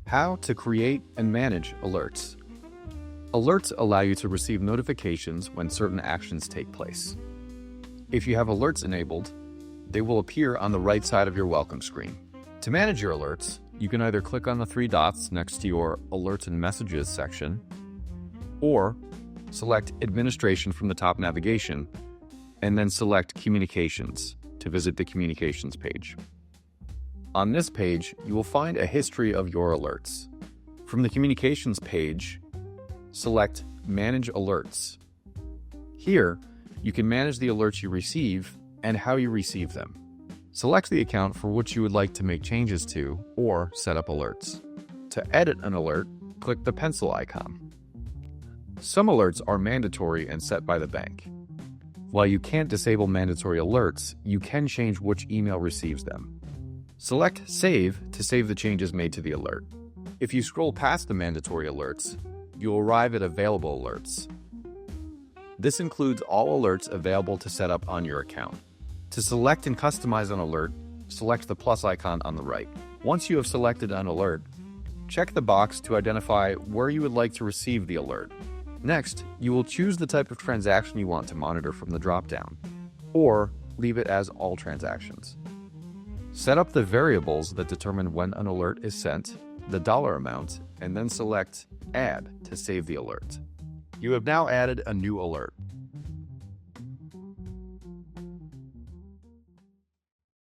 How to create and manage alerts. Alerts allow you to receive notifications when certain actions take place. If you have alerts enabled, they will appear on the right side of your welcome screen. To manage your alerts, you can either click on the three dots next to your Alerts and Messages section, or select Administration from the top navigation, and then select Communications to visit the Communications page. On this page, you will find a history of your alerts. From the Communications page, select Manage Alerts. Here, you can manage the alerts you receive and how you receive them. Select the account for which you would like to make changes to or set up alerts. To edit an alert, click the pencil icon. Some alerts are mandatory and set by the bank. While you can't disable mandatory alerts, you can change which email receives them. Select Save to save the changes made to the alert. If you scroll past the mandatory alerts, you'll arrive at Available Alerts. This includes all alerts available to set up on your account. To select and customize an alert, select the plus icon on the right. Once you have selected an alert, check the box to identify where you would like to receive the alert. Next, you will choose the type of transaction you want to monitor from the drop-down, or leave it as all transactions. Set up the variables that determine when an alert is sent, the dollar amount, and then select Add to save the alert. You have now added a new alert.